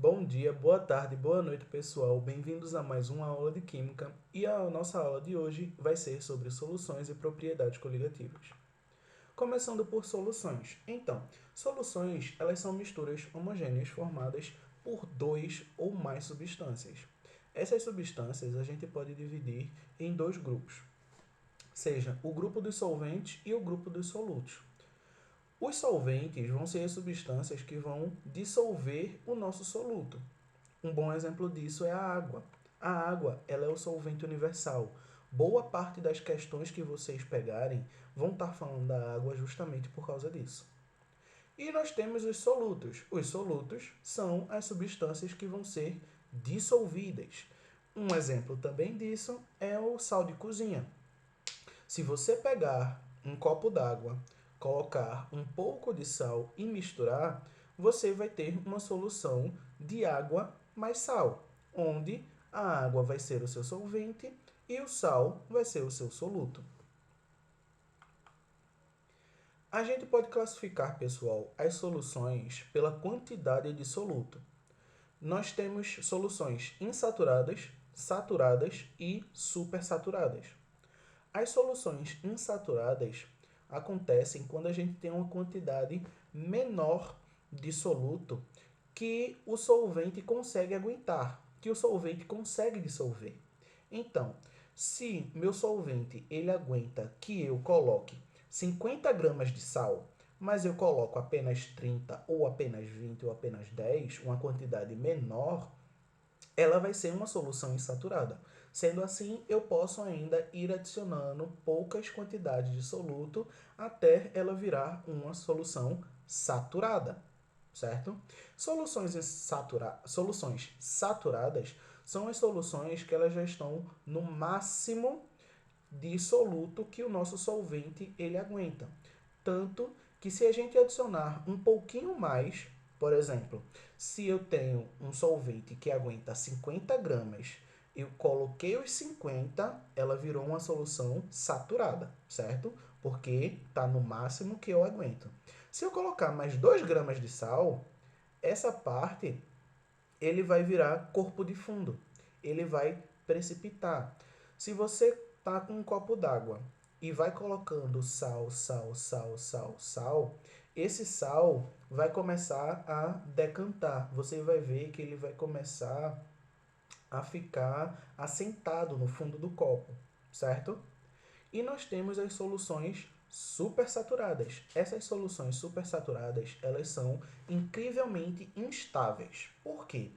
Bom dia, boa tarde, boa noite, pessoal. Bem-vindos a mais uma aula de Química e a nossa aula de hoje vai ser sobre soluções e propriedades coligativas. Começando por soluções. Então, soluções, elas são misturas homogêneas formadas por dois ou mais substâncias. Essas substâncias a gente pode dividir em dois grupos, seja o grupo dos solventes e o grupo dos solutos. Os solventes vão ser as substâncias que vão dissolver o nosso soluto. Um bom exemplo disso é a água. A água, ela é o solvente universal. Boa parte das questões que vocês pegarem vão estar falando da água justamente por causa disso. E nós temos os solutos. Os solutos são as substâncias que vão ser dissolvidas. Um exemplo também disso é o sal de cozinha. Se você pegar um copo d'água, colocar um pouco de sal e misturar, você vai ter uma solução de água mais sal, onde a água vai ser o seu solvente e o sal vai ser o seu soluto. A gente pode classificar, pessoal, as soluções pela quantidade de soluto. Nós temos soluções insaturadas, saturadas e supersaturadas. As soluções insaturadas acontecem quando a gente tem uma quantidade menor de soluto que o solvente consegue aguentar, que o solvente consegue dissolver. Então, se meu solvente ele aguenta que eu coloque 50 gramas de sal, mas eu coloco apenas 30 ou apenas 20 ou apenas 10, uma quantidade menor, ela vai ser uma solução insaturada. Sendo assim, eu posso ainda ir adicionando poucas quantidades de soluto até ela virar uma solução saturada, certo? Soluções saturadas são as soluções que elas já estão no máximo de soluto que o nosso solvente ele aguenta. Tanto que se a gente adicionar um pouquinho mais, por exemplo, se eu tenho um solvente que aguenta 50 gramas, eu coloquei os 50, ela virou uma solução saturada, certo? Porque está no máximo que eu aguento. Se eu colocar mais 2 gramas de sal, essa parte ele vai virar corpo de fundo. Ele vai precipitar. Se você tá com um copo d'água e vai colocando sal, esse sal vai começar a decantar. Você vai ver que ele vai começar a ficar assentado no fundo do copo, certo? E nós temos as soluções supersaturadas. Essas soluções supersaturadas, elas são incrivelmente instáveis. Por quê?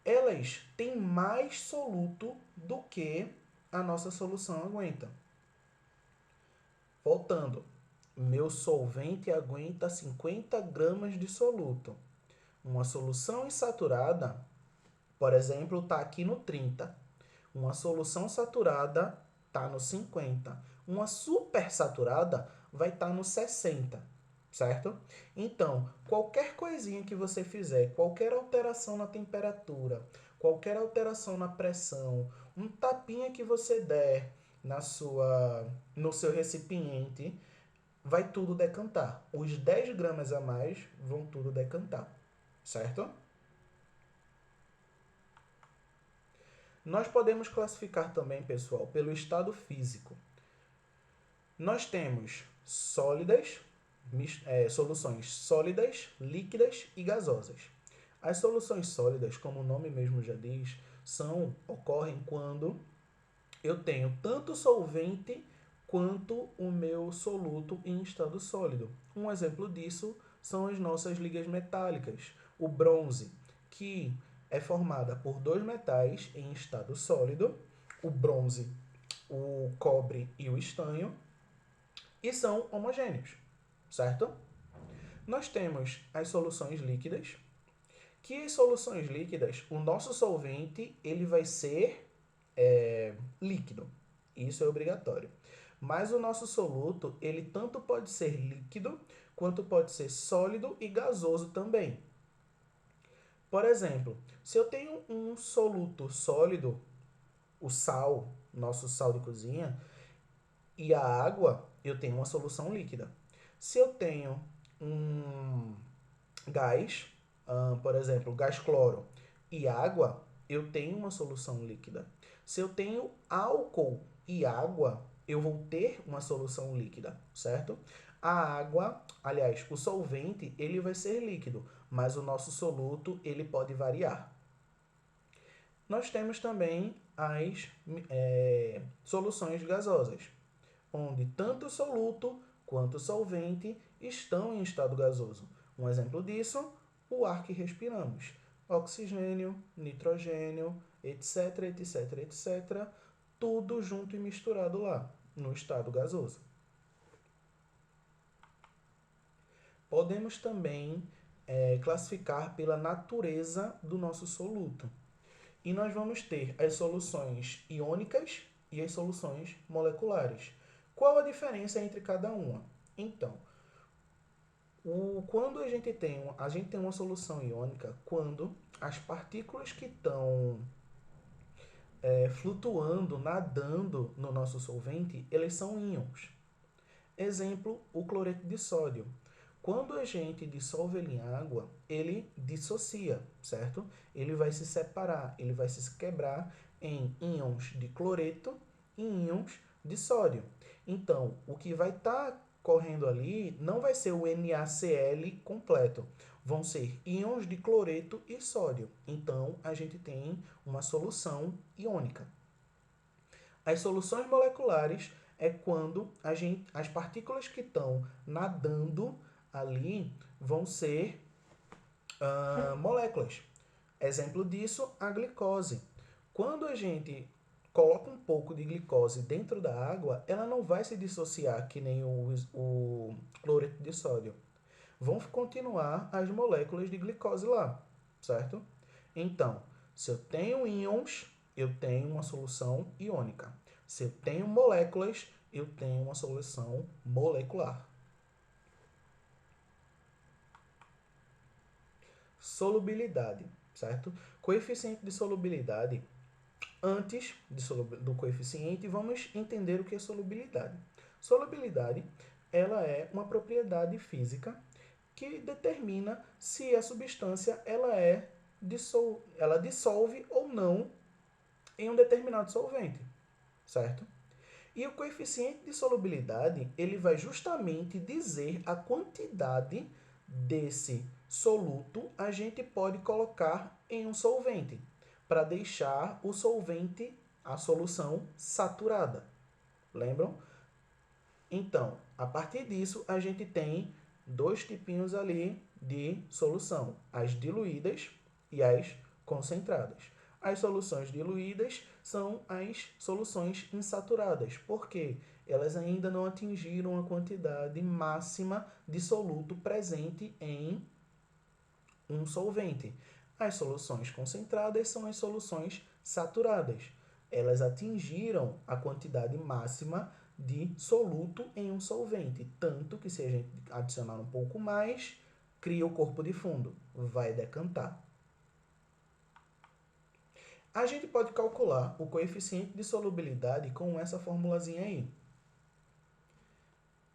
Elas têm mais soluto do que a nossa solução aguenta. Voltando, meu solvente aguenta 50 gramas de soluto. Uma solução insaturada, por exemplo, está aqui no 30. Uma solução saturada está no 50. Uma supersaturada vai estar no 60, certo? Então, qualquer coisinha que você fizer, qualquer alteração na temperatura, qualquer alteração na pressão, um tapinha que você der no seu recipiente, vai tudo decantar. Os 10 gramas a mais vão tudo decantar, certo? Nós podemos classificar também, pessoal, pelo estado físico. Nós temos soluções sólidas, líquidas e gasosas. As soluções sólidas, como o nome mesmo já diz, ocorrem quando eu tenho tanto solvente quanto o meu soluto em estado sólido. Um exemplo disso são as nossas ligas metálicas. O bronze, que é formada por dois metais em estado sólido, o bronze, o cobre e o estanho, e são homogêneos, certo? Nós temos as soluções líquidas, que as soluções líquidas, o nosso solvente ele vai ser líquido, isso é obrigatório. Mas o nosso soluto, ele tanto pode ser líquido, quanto pode ser sólido e gasoso também. Por exemplo, se eu tenho um soluto sólido, o sal, nosso sal de cozinha, e a água, eu tenho uma solução líquida. Se eu tenho um gás, por exemplo, gás cloro e água, eu tenho uma solução líquida. Se eu tenho álcool e água, eu vou ter uma solução líquida, certo? A água, aliás, o solvente, ele vai ser líquido, mas o nosso soluto, ele pode variar. Nós temos também as soluções gasosas, onde tanto o soluto quanto o solvente estão em estado gasoso. Um exemplo disso, o ar que respiramos. Oxigênio, nitrogênio, etc, etc, etc, tudo junto e misturado lá, no estado gasoso. Podemos também classificar pela natureza do nosso soluto. E nós vamos ter as soluções iônicas e as soluções moleculares. Qual a diferença entre cada uma? Então, quando a gente tem uma solução iônica, quando as partículas que estão flutuando, nadando no nosso solvente, eles são íons. Exemplo, o cloreto de sódio. Quando a gente dissolve ele em água, ele dissocia, certo? Ele vai se separar, ele vai se quebrar em íons de cloreto e íons de sódio. Então, o que vai estar correndo ali não vai ser o NaCl completo, vão ser íons de cloreto e sódio. Então, a gente tem uma solução iônica. As soluções moleculares é quando as partículas que estão nadando ali vão ser moléculas. Exemplo disso, a glicose. Quando a gente coloca um pouco de glicose dentro da água, ela não vai se dissociar que nem o cloreto de sódio. Vão continuar as moléculas de glicose lá, certo? Então, se eu tenho íons, eu tenho uma solução iônica. Se eu tenho moléculas, eu tenho uma solução molecular. Solubilidade, certo? Coeficiente de solubilidade. Antes do coeficiente, vamos entender o que é solubilidade. Solubilidade, ela é uma propriedade física que determina se a substância ela dissolve ou não em um determinado solvente, certo? E o coeficiente de solubilidade, ele vai justamente dizer a quantidade desse soluto a gente pode colocar em um solvente, para deixar o solvente, a solução, saturada. Lembram? Então, a partir disso, a gente tem dois tipinhos ali de solução, as diluídas e as concentradas. As soluções diluídas são as soluções insaturadas, porque elas ainda não atingiram a quantidade máxima de soluto presente em um solvente. As soluções concentradas são as soluções saturadas. Elas atingiram a quantidade máxima de soluto em um solvente, tanto que se a gente adicionar um pouco mais, cria o corpo de fundo, vai decantar. A gente pode calcular o coeficiente de solubilidade com essa formulazinha aí.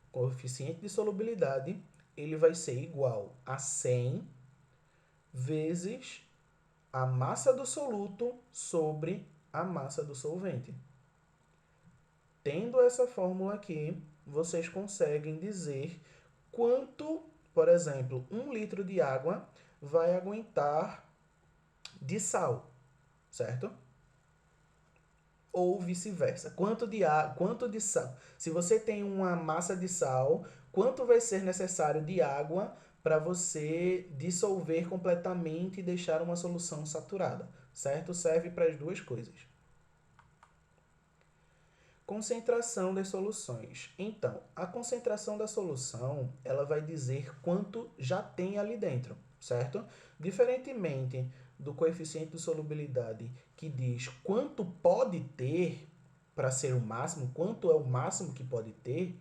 O coeficiente de solubilidade, ele vai ser igual a 100 vezes a massa do soluto sobre a massa do solvente. Tendo essa fórmula aqui, vocês conseguem dizer quanto, por exemplo, 1 litro de água vai aguentar de sal, certo? Ou vice-versa. Quanto de sal? Se você tem uma massa de sal, quanto vai ser necessário de água para você dissolver completamente e deixar uma solução saturada, certo? Serve para as duas coisas. Concentração das soluções. Então, a concentração da solução, ela vai dizer quanto já tem ali dentro, certo? Diferentemente do coeficiente de solubilidade, que diz quanto pode ter para ser o máximo, quanto é o máximo que pode ter,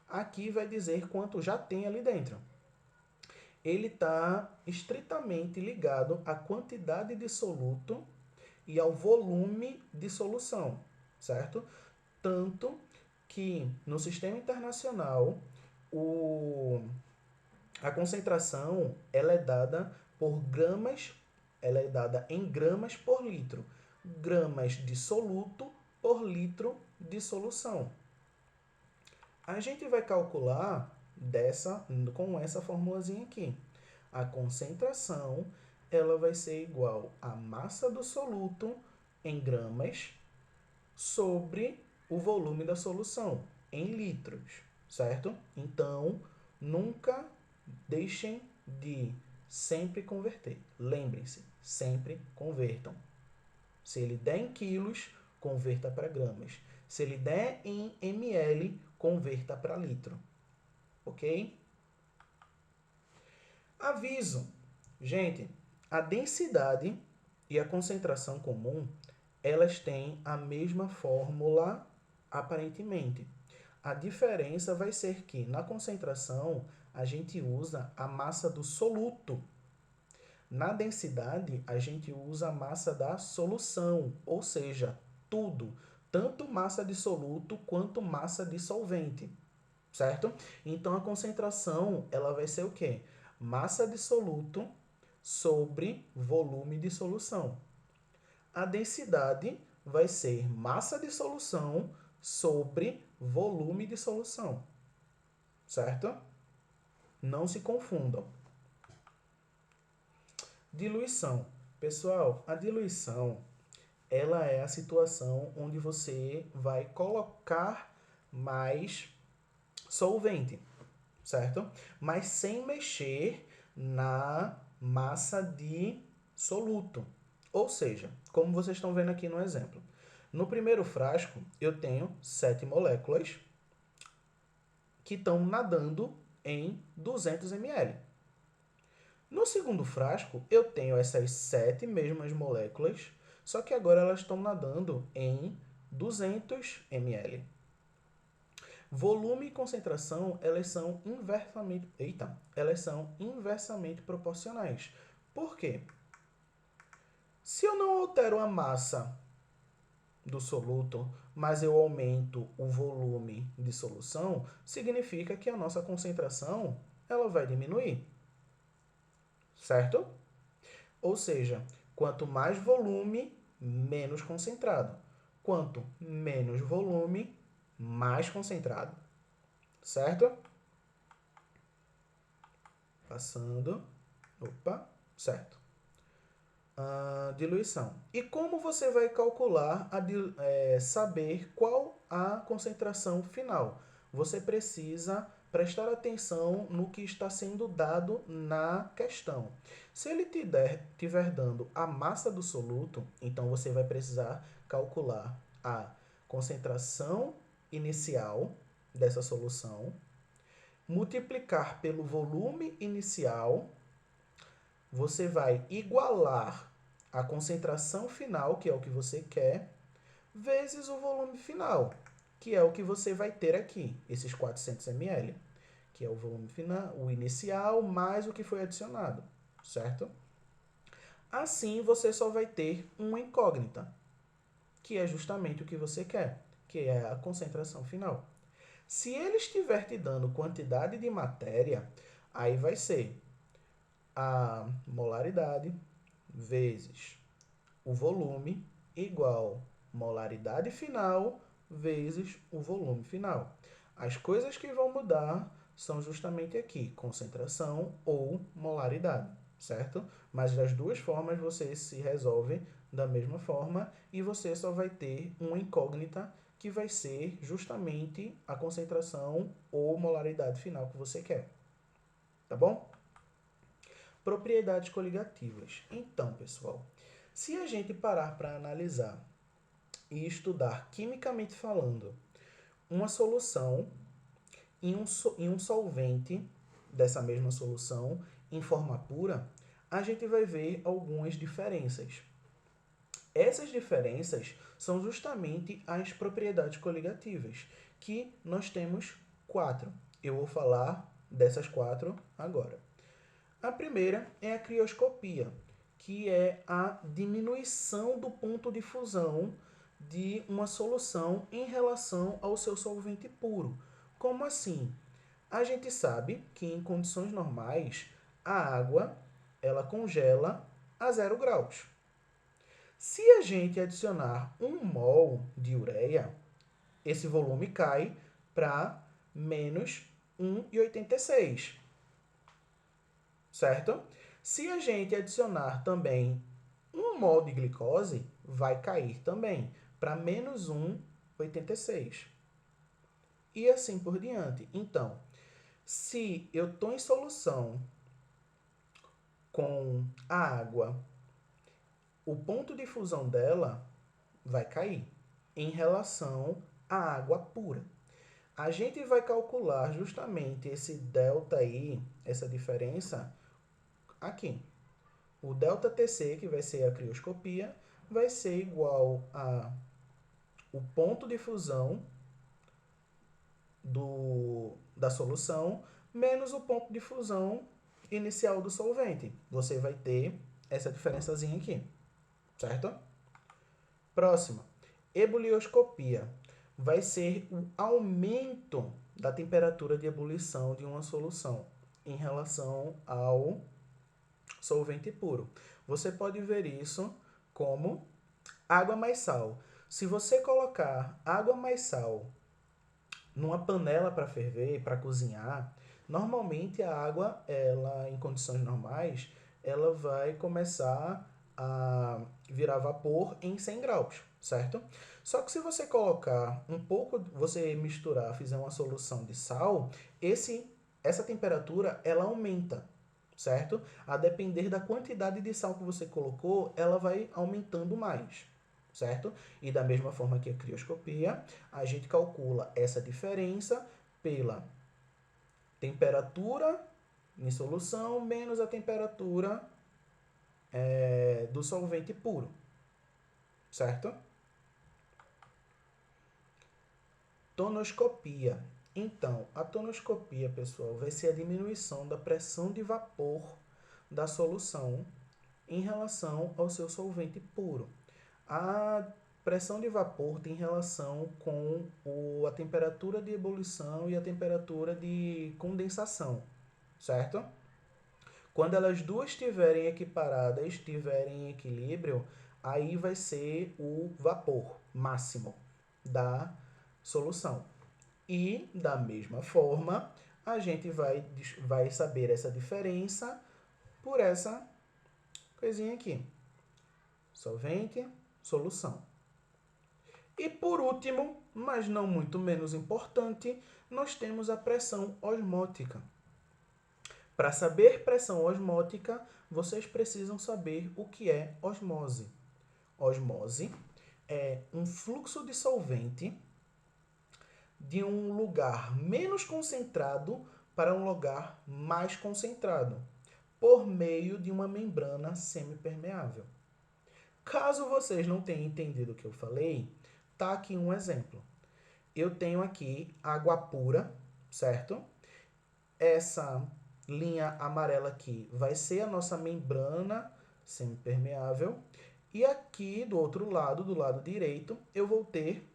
aqui vai dizer quanto já tem ali dentro. Ele está estritamente ligado à quantidade de soluto e ao volume de solução, certo? Tanto que no sistema internacional a concentração ela é dada por gramas, ela é dada em gramas por litro. Gramas de soluto por litro de solução. A gente vai calcular com essa formulazinha aqui. A concentração ela vai ser igual à massa do soluto em gramas sobre o volume da solução em litros, certo? Então, nunca deixem de sempre converter. Lembrem-se, sempre convertam. Se ele der em quilos, converta para gramas. Se ele der em ml, converta para litro. Ok? Aviso. Gente, a densidade e a concentração comum, elas têm a mesma fórmula aparentemente. A diferença vai ser que na concentração a gente usa a massa do soluto. Na densidade, a gente usa a massa da solução, ou seja, tudo, tanto massa de soluto quanto massa de solvente, certo? Então a concentração, ela vai ser o quê? Massa de soluto sobre volume de solução. A densidade vai ser massa de solução sobre volume de solução, certo? Não se confundam. Diluição. Pessoal, a diluição, ela é a situação onde você vai colocar mais solvente, certo? Mas sem mexer na massa de soluto. Ou seja, como vocês estão vendo aqui no exemplo. No primeiro frasco, eu tenho 7 moléculas que estão nadando em 200 ml. No segundo frasco, eu tenho essas 7 mesmas moléculas, só que agora elas estão nadando em 200 ml. Volume e concentração, elas são inversamente proporcionais. Por quê? Se eu não altero a massa do soluto, mas eu aumento o volume de solução, significa que a nossa concentração ela vai diminuir. Certo? Ou seja, quanto mais volume, menos concentrado. Quanto menos volume, mais concentrado. Certo? Passando. Opa, certo. Diluição. E como você vai calcular, saber qual a concentração final? Você precisa prestar atenção no que está sendo dado na questão. Se ele estiver dando a massa do soluto, então você vai precisar calcular a concentração inicial dessa solução, multiplicar pelo volume inicial, você vai igualar a concentração final, que é o que você quer, vezes o volume final, que é o que você vai ter aqui, esses 400 ml, que é o volume final, o inicial, mais o que foi adicionado, certo? Assim, você só vai ter uma incógnita, que é justamente o que você quer, que é a concentração final. Se ele estiver te dando quantidade de matéria, aí vai ser a molaridade vezes o volume igual molaridade final vezes o volume final. As coisas que vão mudar são justamente aqui, concentração ou molaridade, certo? Mas das duas formas você se resolve da mesma forma e você só vai ter uma incógnita que vai ser justamente a concentração ou molaridade final que você quer. Tá bom? Propriedades coligativas. Então, pessoal, se a gente parar para analisar e estudar quimicamente falando uma solução em um solvente dessa mesma solução em forma pura, a gente vai ver algumas diferenças. Essas diferenças são justamente as propriedades coligativas, que nós temos 4. Eu vou falar dessas 4 agora. A primeira é a crioscopia, que é a diminuição do ponto de fusão de uma solução em relação ao seu solvente puro. Como assim? A gente sabe que em condições normais a água ela congela a 0 graus. Se a gente adicionar 1 mol de ureia, esse volume cai para menos 1,86, certo? Se a gente adicionar também 1 mol de glicose, vai cair também para menos 1,86. E assim por diante. Então, se eu estou em solução com a água, o ponto de fusão dela vai cair em relação à água pura. A gente vai calcular justamente esse delta aí, essa diferença aqui. O delta Tc, que vai ser a crioscopia, vai ser igual a o ponto de fusão da solução menos o ponto de fusão inicial do solvente. Você vai ter essa diferençazinha aqui, certo? Próxima, ebulioscopia. Vai ser o aumento da temperatura de ebulição de uma solução em relação ao solvente puro. Você pode ver isso como água mais sal. Se você colocar água mais sal numa panela para ferver, para cozinhar, normalmente a água, ela em condições normais, ela vai começar a virar vapor em 100 graus, certo? Só que se você colocar um pouco, você misturar, fizer uma solução de sal, essa temperatura ela aumenta, certo? A depender da quantidade de sal que você colocou, ela vai aumentando mais, certo? E da mesma forma que a crioscopia, a gente calcula essa diferença pela temperatura em solução menos a temperatura do solvente puro, certo? Tonoscopia. Então, a tonoscopia, pessoal, vai ser a diminuição da pressão de vapor da solução em relação ao seu solvente puro. A pressão de vapor tem relação com a temperatura de ebulição e a temperatura de condensação, certo? Quando elas duas estiverem equiparadas, estiverem em equilíbrio, aí vai ser o vapor máximo da solução. E, da mesma forma, a gente vai saber essa diferença por essa coisinha aqui. Solvente, solução. E por último, mas não muito menos importante, nós temos a pressão osmótica. Para saber pressão osmótica, vocês precisam saber o que é osmose. Osmose é um fluxo de solvente de um lugar menos concentrado para um lugar mais concentrado, por meio de uma membrana semipermeável. Caso vocês não tenham entendido o que eu falei, tá aqui um exemplo. Eu tenho aqui água pura, certo? Essa linha amarela aqui vai ser a nossa membrana semipermeável. E aqui do outro lado, do lado direito, eu vou ter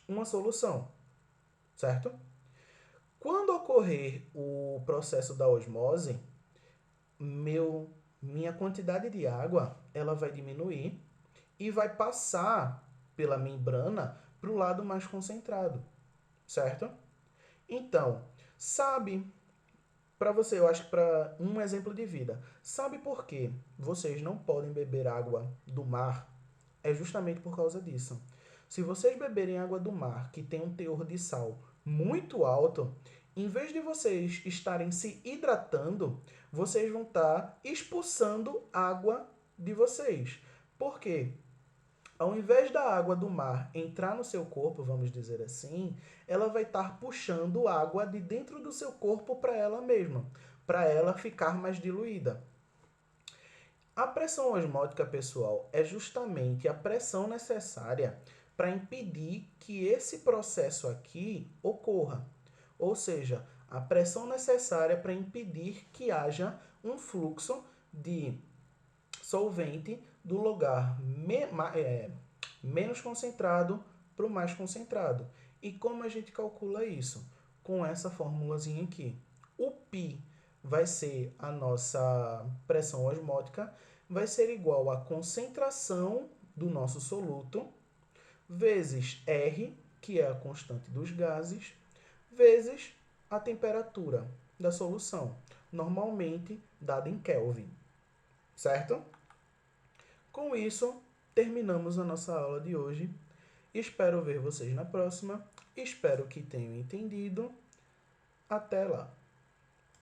uma solução, certo? Quando ocorrer o processo da osmose, minha quantidade de água ela vai diminuir e vai passar pela membrana para o lado mais concentrado, certo? Então, sabe, para você, eu acho que para um exemplo de vida, sabe por que vocês não podem beber água do mar? É justamente por causa disso. Se vocês beberem água do mar que tem um teor de sal muito alto, em vez de vocês estarem se hidratando, vocês vão estar expulsando água de vocês. Por quê? Ao invés da água do mar entrar no seu corpo, vamos dizer assim, ela vai estar puxando água de dentro do seu corpo para ela mesma, para ela ficar mais diluída. A pressão osmótica, pessoal, é justamente a pressão necessária para impedir que esse processo aqui ocorra. Ou seja, a pressão necessária para impedir que haja um fluxo de solvente do lugar menos concentrado para o mais concentrado. E como a gente calcula isso? Com essa formulazinha aqui. O π vai ser a nossa pressão osmótica, vai ser igual à concentração do nosso soluto, vezes R, que é a constante dos gases, vezes a temperatura da solução, normalmente dada em Kelvin, certo? Com isso, terminamos a nossa aula de hoje. Espero ver vocês na próxima. Espero que tenham entendido. Até lá!